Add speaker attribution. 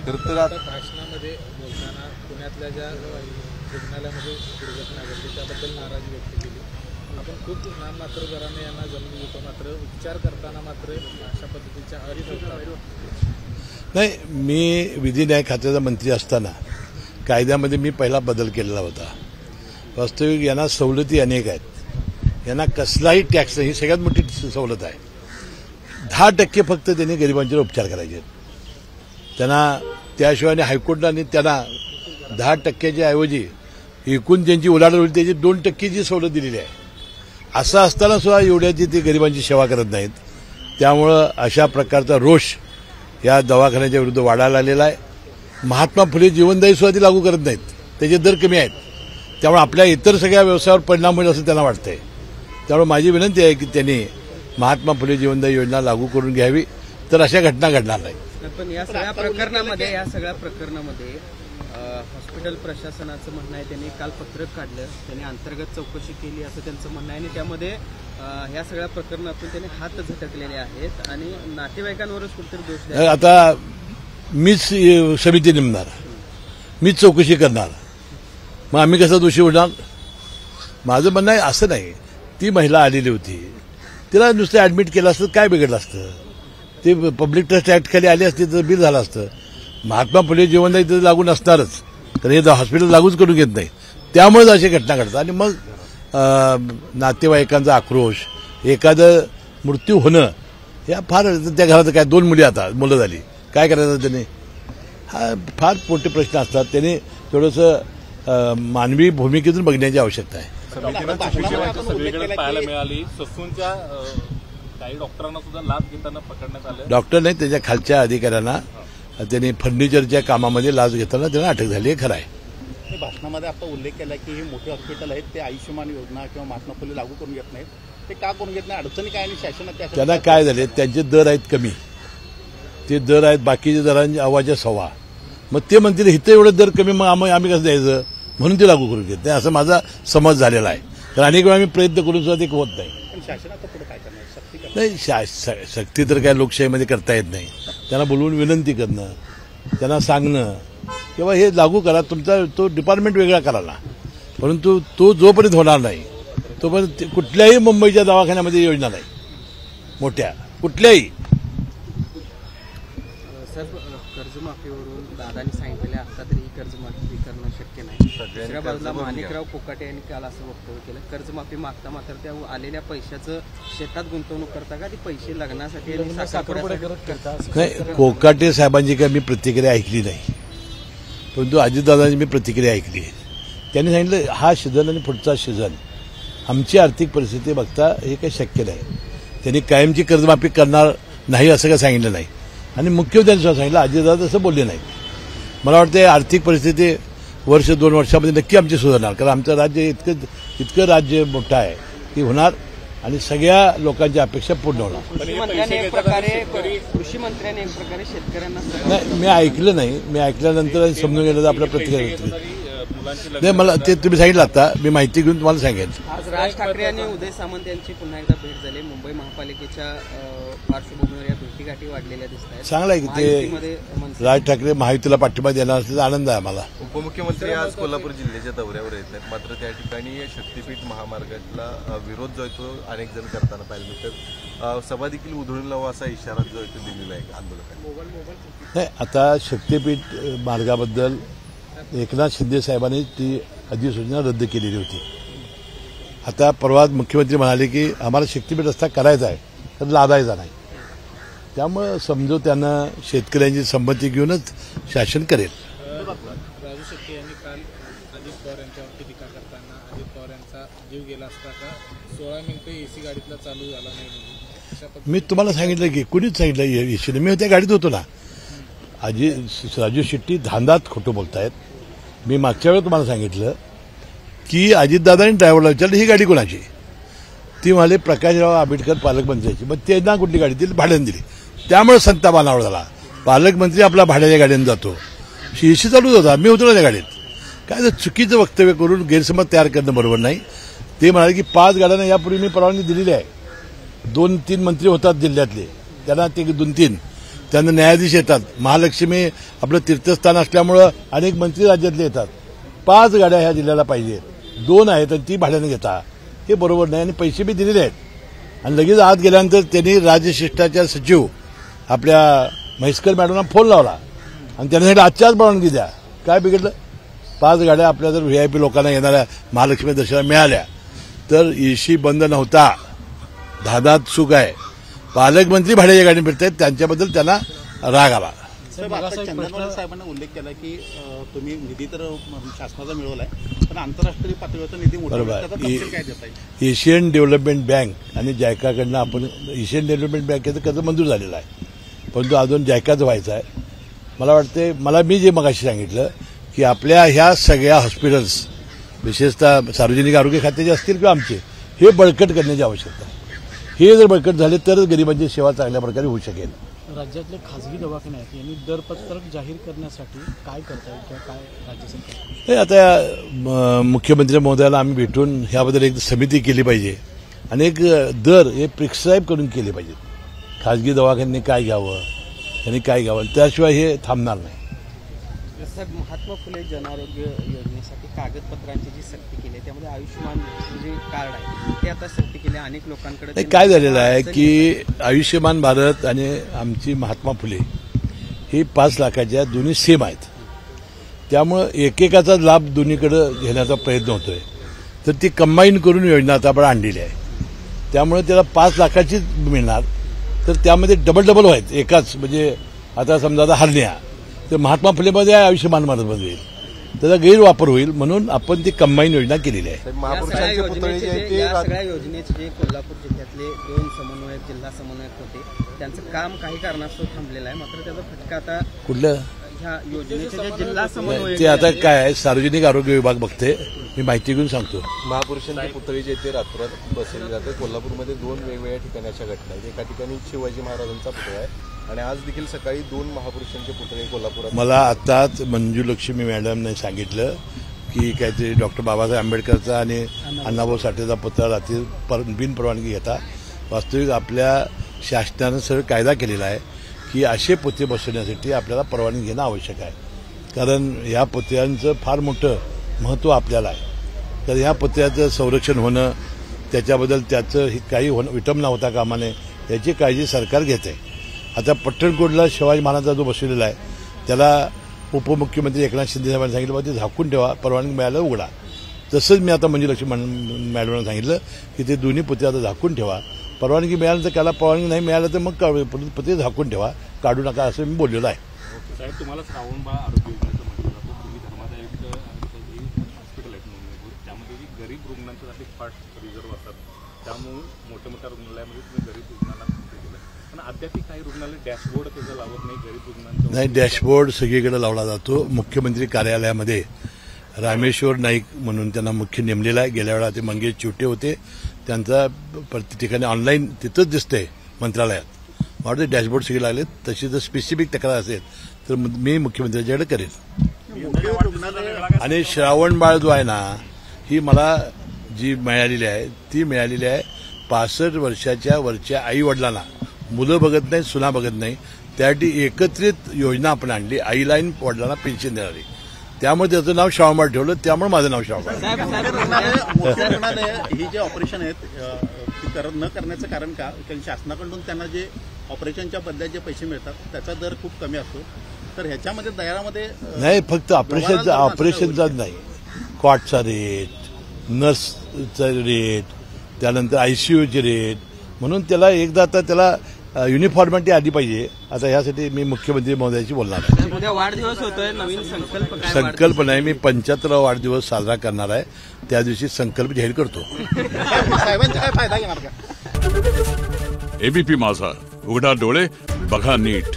Speaker 1: खरं तर आता
Speaker 2: भाषणामध्ये बोलताना पुण्यातल्या ज्या रुग्णालयामध्ये दुर्घटना घडली त्याबद्दल नाराजी व्यक्त केली. आपण खूप नाममात्र दराने यांना जमीन देतो, मात्र उपचार करताना मात्र अशा पद्धतीच्या
Speaker 3: नाही. मी विधी न्याय खात्याचा मंत्री असताना कायद्यामध्ये मी पहिला बदल केलेला होता. वास्तविक यांना सवलती अनेक आहेत, यांना कसलाही टॅक्स नाही, ही सगळ्यात मोठी सवलत आहे. 10% फक्त त्यांनी गरिबांचे उपचार करायचे. त्यांना त्याशिवाय हायकोर्टाने त्यांना 10%च्या ऐवजी एकूण ज्यांची उलाढाल होईल त्याची 2%ची सवलत दिलेली आहे. असं असताना सुद्धा एवढ्याची ती गरिबांची सेवा करत नाहीत. त्यामुळं अशा प्रकारचा रोष या दवाखान्याच्या विरुद्ध वाढायला लागलेला आहे. महात्मा फुले जीवनदायी सुद्धा ती लागू करत नाहीत, त्याचे दर कमी आहेत. त्यामुळे आपल्या इतर सगळ्या व्यवसायावर परिणाम होईल असं त्यांना वाटतंय. त्यामुळे माझी विनंती आहे की त्यांनी महात्मा फुले जीवनदायी योजना लागू करून घ्यावी, तर अशा घटना घडणार नाही.
Speaker 4: पण या सगळ्या प्रकरणामध्ये हॉस्पिटल प्रशासनाचं म्हणणं आहे, त्यांनी काल पत्रक काढलं, त्यांनी अंतर्गत चौकशी केली असं त्यांचं म्हणणं आहे आणि त्यामध्ये ह्या सगळ्या प्रकरणातून त्यांनी हात झटकलेले आहेत आणि नातेवाईकांवरच कुठेतरी दोष द्या.
Speaker 3: आता मीच समिती नेमणार, मीच चौकशी करणार, मग आम्ही कसा दोषी होणार? माझं म्हणणं आहे असं नाही. ती महिला आलेली होती, तिला नुसतं ऍडमिट केलं असतं काय बिघडलं असतं? ते पब्लिक ट्रस्ट ऍक्ट खाली आली असती तर बिल झालं असतं. महात्मा फुले जीवनदायी तर लागू नसणारच, तर हे हॉस्पिटल लागूच करून घेत नाही. त्यामुळेच अशी घटना घडतात. आणि मग नातेवाईकांचा आक्रोश, एखादं मृत्यू होणं, या फार त्या घरात काय 2 मुली आता मुलं झाली, काय करायचं त्याने? हा फार मोठे प्रश्न असतात. त्याने थोडंसं मानवी भूमिकेतून बघण्याची आवश्यकता आहे.
Speaker 5: सगळीकडे पाहायला मिळाली. ससूनच्या काही डॉक्टरांना सुद्धा लाच घेताना पकडण्यात आलं.
Speaker 3: डॉक्टर नाही, त्याच्या खालच्या अधिकाऱ्यांना त्यांनी फर्निचरच्या कामामध्ये लाच घेताना त्यांना अटक झाली, हे खरं आहे.
Speaker 6: भाषणामध्ये आता उल्लेख केला की हे मोठे हॉस्पिटल आहेत ते आयुष्यमान योजना किंवा महात्मा फुले लागू करून घेत नाहीत. ते का करून घेत नाही? अडचणी काय आणि शासनात
Speaker 3: त्यांना काय झाले, त्यांचे दर आहेत कमी, ते दर आहेत बाकीच्या दरांच्या आवाजाच्या सव्वा. मग ते म्हणतील इथं एवढं दर कमी, मग आम्ही कसं द्यायचं? म्हणून ते लागू करून घेत नाही, असं माझा समज झालेला आहे. तर अनेक वेळा आम्ही प्रयत्न करून सुद्धा ते होत नाही.
Speaker 6: शासनाचं पुढे काय करणार?
Speaker 3: नाही, सक्ती तर काय लोकशाहीमध्ये करता येत नाही. त्यांना बोलवून विनंती करणं, त्यांना सांगणं किंवा हे लागू करा, तुमचा तो डिपार्टमेंट वेगळा करा ना. परंतु तो जोपर्यंत होणार नाही तोपर्यंत कुठल्याही मुंबईच्या दवाखान्यामध्ये योजना नाही, मोठ्या कुठल्याही.
Speaker 4: साहेब, कर्जमाफीवरून दादांनी सांगितलेलं आता तरी ही कर्जमाफी करणं शक्य नाही. दुसऱ्या बाजूला माणिकराव कोकाटे यांनी काल असं वक्तव्य केलं, कर्जमाफी मागता मात्र त्या आलेल्या पैशाचं शेतात गुंतवणूक करता का ती पैसे लग्नासाठी
Speaker 3: नाही. कोकाटे साहेबांची काय मी प्रतिक्रिया ऐकली नाही, परंतु अजितदादांची मी प्रतिक्रिया ऐकली आहे. त्यांनी सांगितलं हा सीझन आणि पुढचा सीझन आमची आर्थिक परिस्थिती बघता हे काही शक्य नाही. त्यांनी कायमची कर्जमाफी करणार नाही असं काय सांगितलं नाही. आणि मुख्यमंत्र्यांनी सांगितलं, अजितदादा तसं बोलले नाही. मला वाटतं आर्थिक परिस्थिती 1-2 वर्षामध्ये नक्की आमची सुधारणार, कारण आमचं राज्य इतकं राज्य मोठं आहे की होणार आणि सगळ्या लोकांच्या अपेक्षा पूर्ण होणार.
Speaker 4: कृषी मंत्र्यांनी एक प्रकारे शेतकऱ्यांना
Speaker 3: नाही, मी ऐकलं नाही. मी ऐकल्यानंतर समजून गेलं तर आपल्या प्रतिक्रिया नाही. मला ते तुम्ही सांगितलं, आता मी माहिती घेऊन तुम्हाला सांगेन.
Speaker 4: आज राज ठाकरे आणि उदय सामंत यांची पुन्हा एकदा भेट झाली. मुंबई महापालिकेच्या पार्श्वभूमीवर या भेटीगाठी वाढलेल्या दिसत आहेत.
Speaker 3: चांगलं आहे की ते राज ठाकरे महायुतीला पाठिंबा देणार असल्याचा आनंद आहे आम्हाला.
Speaker 1: उपमुख्यमंत्री आज कोल्हापूर जिल्ह्याच्या दौऱ्यावर येत आहेत, मात्र त्या ठिकाणी शक्तीपीठ महामार्गाला विरोध जो आहे तो अनेक जण करताना पाहायला मिळतात. सभा देखील उधळून लावा असा इशारा जो आहे तो दिलेला आहे आंदोलकांनी.
Speaker 3: नाही, आता शक्तीपीठ मार्गाबद्दल एकनाथ शिंदे साहेबांनी ती अधिसूचना रद्द केलेली होती. आता परवा मुख्यमंत्री म्हणाले की आम्हाला शक्तीपीठ रस्ता करायचा आहे, तर लादायचा नाही. त्यामुळं समजो त्यांना शेतकऱ्यांची संमती घेऊनच शासन करेल.
Speaker 2: राजू शेट्टी यांनी काल अजित पवार यांच्यावरती टीका करताना अजित पवार यांचा जीव गेला असता का 16 मिनिटं एसी गाडीतला चालू झाला नाही.
Speaker 3: मी तुम्हाला सांगितलं की कुणीच सांगितलं एसीने, मी त्या गाडीत होतो ना. राजू शेट्टी धांदात खोटं बोलतायत. मी मागच्या वेळेला तुम्हाला सांगितलं की अजितदादांनी ड्रायव्हरला विचारलं ही गाडी कोणाची? ती म्हणाले प्रकाशराव आंबेडकर पालकमंत्र्याची. मग त्यांना कुठली गाडी दिली? भाड्याने दिली. त्यामुळे संताप अनावर झाला. पालकमंत्री आपला भाड्याच्या गाडीने जातो, एसी चालूच होता, मी होतो ना त्या गाडीत. काय तर चुकीचं वक्तव्य करून गैरसमज तयार करणं बरोबर नाही. ते म्हणाले की 5 गाड्यांना यापूर्वी मी परवानगी दिलेली आहे. 2-3 मंत्री होतात जिल्ह्यातले, त्यांना ते 2-3 त्यांना न्यायाधीश येतात. महालक्ष्मी आपलं तीर्थस्थान असल्यामुळं अनेक मंत्री राज्यातले येतात. 5 गाड्या ह्या जिल्ह्याला पाहिजे, 2 आहेत आणि ती भाड्याने घेता, हे बरोबर नाही. आणि पैसे बी दिलेले आहेत. आणि लगेच आत गेल्यानंतर त्यांनी राजशिष्टाचार सचिव आपल्या म्हैसकर मॅडमना फोन लावला आणि त्यांना सांगितलं आजच्याच परवानगी द्या. काय बिघडलं? 5 गाड्या आपल्या जर व्हीआयपी लोकांना येणाऱ्या महालक्ष्मी दर्शनाला मिळाल्या तर एसी बंद नव्हता. धादात सुख आहे. पालकमंत्री भाड्याच्या गाडीने फिरतायत, त्यांच्याबद्दल त्यांना राग आला.
Speaker 6: साहेब, आता चंदनवाले साहेबांना उल्लेख केला की तुम्ही निधी तर शासनाचा मिळवलाय, पण आंतरराष्ट्रीय पातळीवरचा निधी मोठा
Speaker 3: बरोबर.
Speaker 6: त्याचा तपशील काय देता येईल?
Speaker 3: एशियन डेव्हलपमेंट बँक आणि जायकाकडनं आपण एशियन डेव्हलपमेंट बँकेचं कर्ज मंजूर झालेलं आहे, परंतु अजून जायकाचं व्हायचं आहे. मला वाटते, मी जे मगाशी सांगितलं की आपल्या ह्या सगळ्या हॉस्पिटल्स, विशेषतः सार्वजनिक आरोग्य खात्याचे असतील किंवा आमचे, हे बळकट करण्याची आवश्यकता आहे. हे जर बळकट झाले तरच गरिबांची सेवा चांगल्या प्रकारे होऊ शकेल.
Speaker 7: राज्यातले खासगी दवाखाने आहेत यांनी दरपत्रक जाहीर करण्यासाठी काय करता येईल किंवा काय राज्य सरकार?
Speaker 3: हे आता मुख्यमंत्री महोदयाला आम्ही भेटून ह्याबद्दल एक समिती केली पाहिजे आणि एक दर हे प्रिस्क्राईब करून केले पाहिजेत. खासगी दवाखान्यांनी काय घ्यावं, त्यांनी काय घ्यावं, त्याशिवाय हे थांबणार नाही.
Speaker 4: साहेब, महात्मा फुले जनआरोग्य योजनेसाठी कागदपत्रांची जी सक्ती केली आहे त्यामध्ये आयुष्यमान जे कार्ड आहे ते आता सक्ती केली. अनेक लोकांकडे
Speaker 3: काय झालेलं आहे की आयुष्यमान भारत आणि आमची महात्मा फुले ही 5 लाखाच्या दोन्ही सेम आहेत. त्यामुळं एकेकाचा लाभ दोन्हीकडे घेण्याचा प्रयत्न होतोय. तर ती कंबाईन करून योजना आता आपण आणलेली आहे. त्यामुळे त्याला 5 लाखाचीच मिळणार. तर त्यामध्ये डबल व्हायचं एकाच, म्हणजे आता समजा आता हरण्या तर महात्मा फुलेमध्ये आयुष्यमान भारतमध्ये येईल, त्याचा गैरवापर होईल म्हणून आपण ती कंबाईन योजना केलेली आहे.
Speaker 1: महापुरुषांचे पुतळे जे आहेत
Speaker 4: या सगळ्या योजनेचे जे कोल्हापूर जिल्ह्यातले 2 समन्वयक, जिल्हा समन्वयक होते, त्यांचं काम काही कारणास्तव थांबलेलं आहे. मात्र त्याचा फटका आता
Speaker 3: कुठलं
Speaker 4: ह्या योजनेचे जे जिल्हा समन्वयक
Speaker 3: ते आता काय आहे, सार्वजनिक आरोग्य विभाग बघते, मी माहिती घेऊन सांगतो.
Speaker 1: महापुरुषांचे पुतळे जे ते रात्रात बसवले जाते. कोल्हापूरमध्ये 2 वेगवेगळ्या ठिकाणी अशा घटना आहेत. एका ठिकाणी शिवाजी महाराजांचा पुतळा आहे आणि आज देखील सकाळी 2 महापुरुषांचे पुतळे कोल्हापुरात.
Speaker 3: मला आताच मंजुलक्ष्मी मॅडमने सांगितलं की काहीतरी डॉक्टर बाबासाहेब आंबेडकरचा आणि अण्णाभाऊ साठेचा पुतळा रात्री बिनपरवानगी घेता. वास्तविक आपल्या शासनानं सरळ कायदा केलेला आहे की असे पुतळे बसवण्यासाठी आपल्याला परवानगी घेणं आवश्यक आहे. कारण ह्या पुतळ्यांचं फार मोठं महत्त्व आपल्याला आहे. तर ह्या पुतळ्याचं संरक्षण होणं, त्याच्याबद्दल त्याचं काही विटंबना होता कामा नये याची काळजी सरकार घेते. आता पट्टणकोटला शिवाजी महाराजांचा जो बसवलेला आहे त्याला उपमुख्यमंत्री एकनाथ शिंदे साहेबांनी सांगितलं ते झाकून ठेवा, परवानगी मिळायला उघडा. तसंच मी आता मंजुलक्ष्मी मॅडमला सांगितलं की ते दोन्ही पुतळे आता झाकून ठेवा. परवानगी मिळाल्यानंतर त्याला परवानगी नाही मिळालं तर मग पुतळे झाकून ठेवा, काढू नका असं मी बोललेलो आहे.
Speaker 5: साहेब, तुम्हाला श्रावणबाळ आरोग्य योजनेचं म्हटलं जातं. तुम्ही धर्मादायक हॉस्पिटल आहेत मुंबईमध्ये, त्यामध्ये जी गरीब रुग्णांसाठी फास्ट रिझर्व्ह असतात, त्यामुळे मोठ्या रुग्णालयामध्ये तुम्ही गरीब रुग्णांना केलं. पण अद्याप काही रुग्णालय डॅशबोर्ड त्याचं लावत नाही गरीब रुग्णांचं.
Speaker 3: नाही, डॅशबोर्ड सगळीकडे लावला जातो. मुख्यमंत्री कार्यालयामध्ये रामेश्वर नाईक म्हणून त्यांना मुख्य नेमलेला आहे. गेल्या वेळा ते मंगेश चिवटे होते, त्यांचा प्रत्येक ठिकाणी ऑनलाईन तिथंच दिसतंय मंत्रालयात. मला वाटतं डॅशबोर्ड सगळे लागले. तशी जर स्पेसिफिक तक्रार असेल तर मी मुख्यमंत्र्यांच्याकडे करेन. आणि श्रावणबाळ जो आहे ना, ही मला जी मिळालेली आहे ती मिळालेली आहे 65 वर्षाच्या वरच्या आई वडिलांना. मुलं बघत नाही, सुना बघत नाही, त्यासाठी एकत्रित योजना आपण आणली. आईला आणि वडिलांना पेन्शन देणारी. त्यामुळे त्याचं नाव श्रावणबाळ ठेवलं, त्यामुळे माझं नाव श्रावणबाळ.
Speaker 6: मोठ्या रुग्णालय ही जे ऑपरेशन आहेत ती न करण्याचं कारण का? कारण शासनाकडून त्यांना जे ऑपरेशनच्या बदल्यात जे पैसे मिळतात त्याचा दर खूप कमी असतो. तर ह्याच्यामध्ये दरामध्ये
Speaker 3: नाही, फक्त ऑपरेशनचाच नाही, कॉटचा रेट, नर्सचा रेट, त्यानंतर ICUचे रेट, म्हणून त्याला एकदा आता त्याला युनिफॉर्मिटी आली पाहिजे. आता ह्यासाठी मी मुख्यमंत्री महोदयाशी बोलणार आहे.
Speaker 4: उद्या वाढदिवस होतोय, नवीन
Speaker 3: संकल्प नाही, मी 75वा वाढदिवस साजरा करणार आहे. त्या दिवशी संकल्प जाहीर करतो.
Speaker 6: साहेबांचा काय फायदा घेणार का?
Speaker 8: ABP माझा, उघडा डोळे बघा नीट.